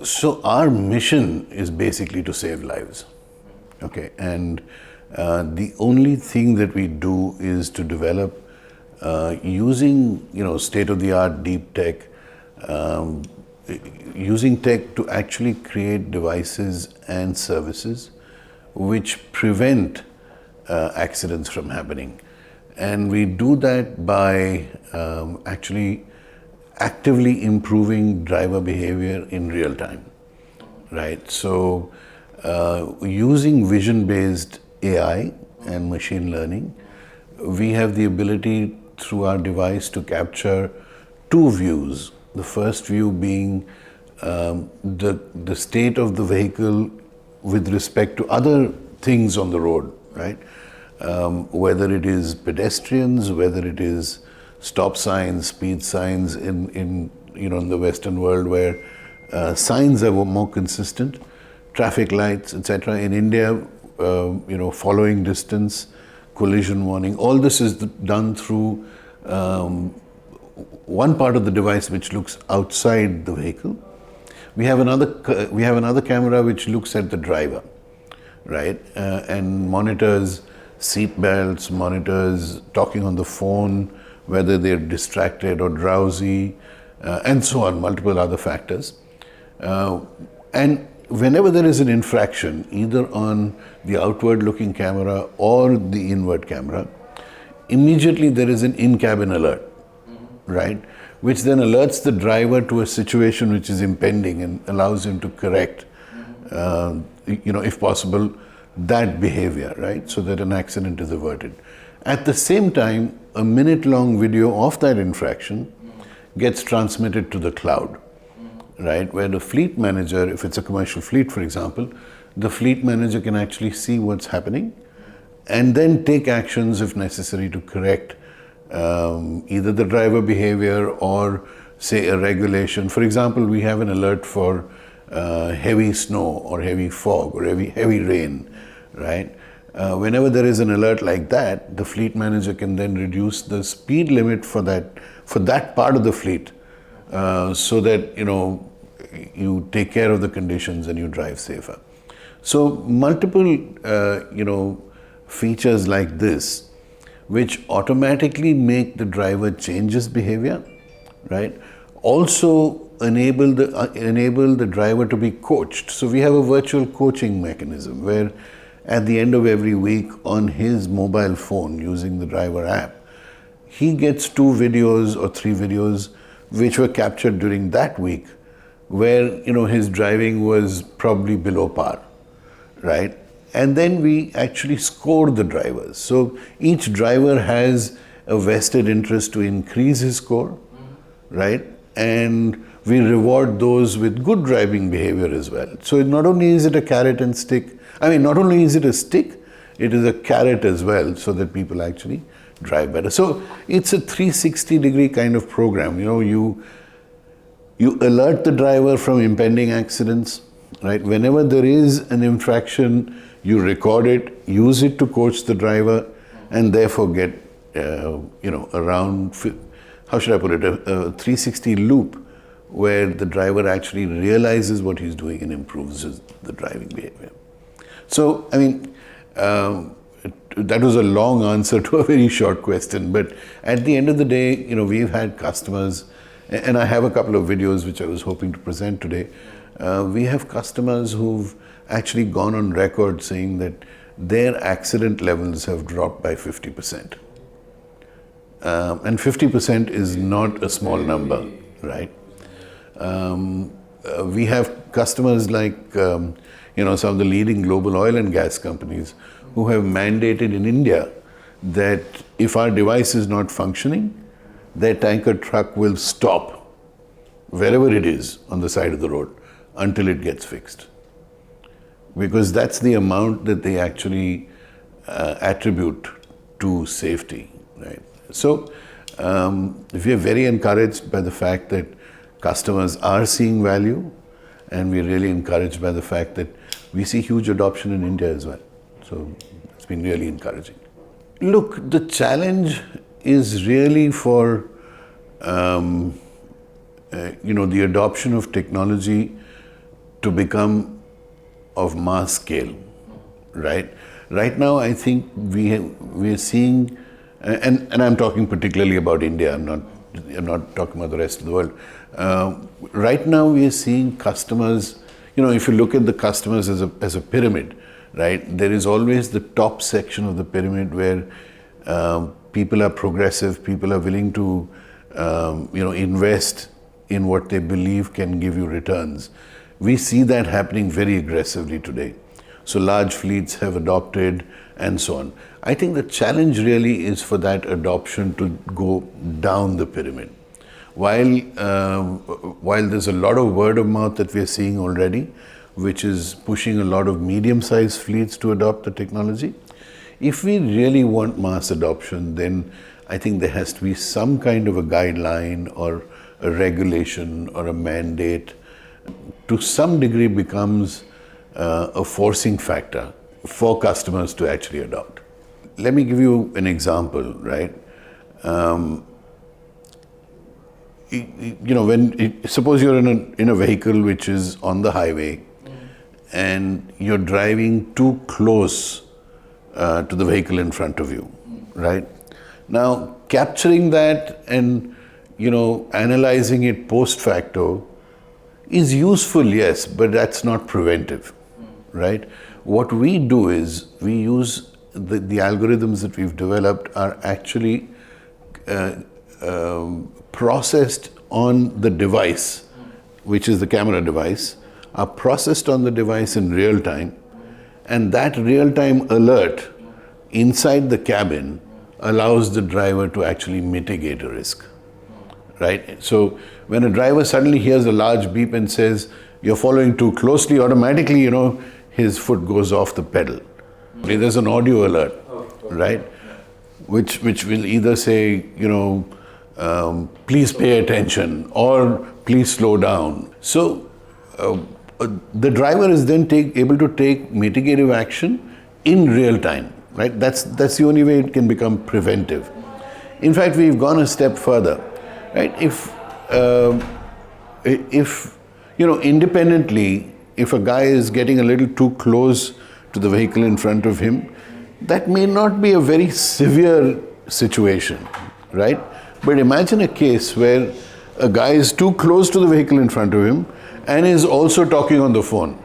So our mission is basically to save lives, okay? And the only thing that we do is to develop using, state-of-the-art deep tech, um, using tech to actually create devices and services which prevent accidents from happening. And we do that by actually actively improving driver behavior in real time, right? So using vision-based AI and machine learning, we have the ability through our device to capture two views. The first view being the state of the vehicle with respect to other things on the road, right? Whether it is pedestrians, whether it is stop signs, speed signs in the Western world where signs are more consistent, traffic lights, etc. In India, following distance, collision warning, all this is done through one part of the device which looks outside the vehicle. We have another camera which looks at the driver, right, and monitors seat belts, monitors talking on the phone, whether they're distracted or drowsy, and so on, multiple other factors. And whenever there is an infraction, either on the outward-looking camera or the inward camera, immediately there is an in-cabin alert, right, which then alerts the driver to a situation which is impending and allows him to correct, if possible, that behavior, right, so that an accident is averted. At the same time, a minute-long video of that infraction gets transmitted to the cloud, right, where the fleet manager, if it's a commercial fleet, for example, the fleet manager can actually see what's happening and then take actions if necessary to correct either the driver behavior or, say, a regulation. For example, we have an alert for heavy snow or heavy fog or heavy rain, right? Whenever there is an alert like that, the fleet manager can then reduce the speed limit for that part of the fleet, so that you take care of the conditions and you drive safer. So multiple features like this, which automatically make the driver change his behavior, right? Also enable the driver to be coached. So we have a virtual coaching mechanism where at the end of every week on his mobile phone using the driver app, he gets 2 videos or 3 videos which were captured during that week where his driving was probably below par, right? And then we actually score the drivers. So each driver has a vested interest to increase his score, right? And we reward those with good driving behavior as well. So not only is it a carrot and stick, not only is it a stick, it is a carrot as well, so that people actually drive better. So it's a 360-degree kind of program. You alert the driver from impending accidents, right? Whenever there is an infraction, you record it, use it to coach the driver, and therefore get, around, how should I put it, a 360 loop where the driver actually realizes what he's doing and improves the driving behavior. So, that was a long answer to a very short question, but at the end of the day, we've had customers, and I have a couple of videos which I was hoping to present today. We have customers who've actually gone on record saying that their accident levels have dropped by 50%. And 50% is not a small number, right? We have customers like, some of the leading global oil and gas companies who have mandated in India that if our device is not functioning, their tanker truck will stop wherever it is on the side of the road until it gets fixed. Because that's the amount that they actually attribute to safety, right? So we are very encouraged by the fact that customers are seeing value, and we're really encouraged by the fact that we see huge adoption in India as well. So it's been really encouraging. Look, the challenge is really for the adoption of technology to become of mass scale, right? Right now, I think we're seeing, and I'm talking particularly about India. I'm not talking about the rest of the world. Right now, we are seeing customers. If you look at the customers as a pyramid, right? There is always the top section of the pyramid where people are progressive. People are willing to, invest in what they believe can give you returns. We see that happening very aggressively today. So large fleets have adopted and so on. I think the challenge really is for that adoption to go down the pyramid. While there's a lot of word of mouth that we're seeing already, which is pushing a lot of medium-sized fleets to adopt the technology, if we really want mass adoption, then I think there has to be some kind of a guideline or a regulation or a mandate. To some degree becomes a forcing factor for customers to actually adopt. Let me give you an example, right? Suppose you're in a vehicle which is on the highway and you're driving too close to the vehicle in front of you, right? Now, capturing that and, analyzing it post facto is useful, yes, but that's not preventive, right? What we do is we use the algorithms that we've developed are actually processed on the device, which is the camera device, are processed on the device in real time, and that real-time alert inside the cabin allows the driver to actually mitigate a risk, right? So when a driver suddenly hears a large beep and says, you're following too closely, automatically, his foot goes off the pedal. There's an audio alert, right? Which will either say, please pay attention or please slow down. So the driver is then able to take mitigative action in real time, right? That's the only way it can become preventive. In fact, we've gone a step further, right? If independently, if a guy is getting a little too close to the vehicle in front of him, that may not be a very severe situation, right? But imagine a case where a guy is too close to the vehicle in front of him and is also talking on the phone,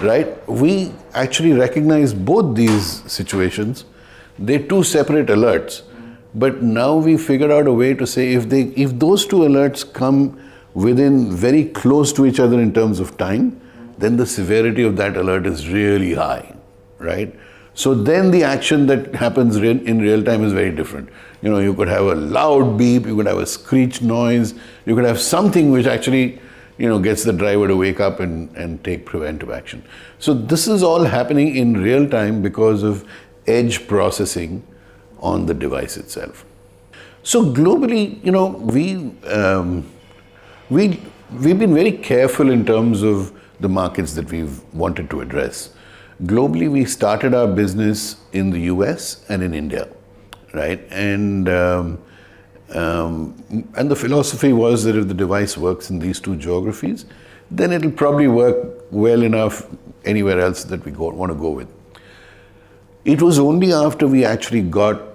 right? We actually recognize both these situations. They're two separate alerts. But now we figured out a way to say if those two alerts come within very close to each other in terms of time, then the severity of that alert is really high, right? So then the action that happens in real time is very different. You could have a loud beep, you could have a screech noise, you could have something which actually, gets the driver to wake up and take preventive action. So this is all happening in real time because of edge processing on the device itself. So globally, we've been very careful in terms of the markets that we've wanted to address. Globally, we started our business in the US and in India, right? And the philosophy was that if the device works in these two geographies, then it'll probably work well enough anywhere else that we want to go with. It was only after we actually got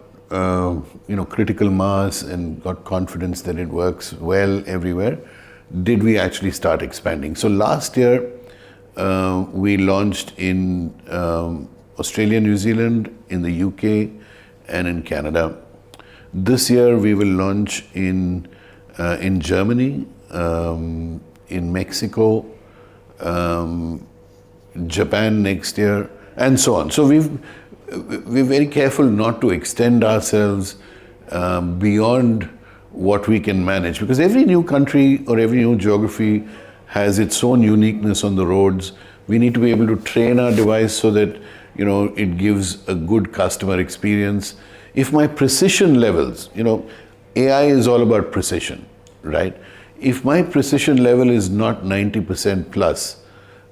critical mass and got confidence that it works well everywhere, did we actually start expanding. So last year, we launched in Australia, New Zealand, in the UK, and in Canada. This year, we will launch in Germany, in Mexico, Japan next year, and so on. So we're very careful not to extend ourselves beyond what we can manage, because every new country or every new geography has its own uniqueness on the roads. We need to be able to train our device so that it gives a good customer experience. If my precision levels, AI is all about precision, right? If my precision level is not 90% plus,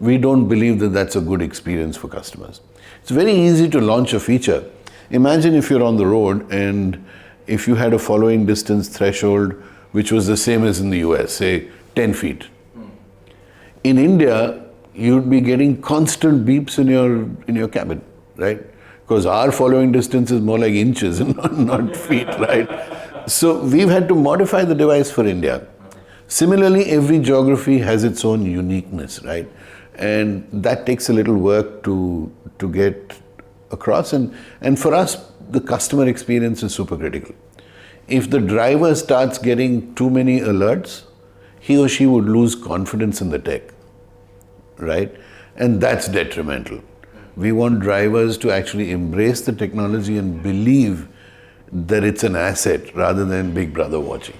we don't believe that that's a good experience for customers. It's very easy to launch a feature. Imagine if you're on the road and if you had a following distance threshold which was the same as in the US, say 10 feet. In India, you'd be getting constant beeps in your cabin, right? Because our following distance is more like inches and not feet, right? So we've had to modify the device for India. Similarly, every geography has its own uniqueness, right? And that takes a little work to get across. And for us, the customer experience is super critical. If the driver starts getting too many alerts, he or she would lose confidence in the tech, right? And that's detrimental. We want drivers to actually embrace the technology and believe that it's an asset rather than Big Brother watching.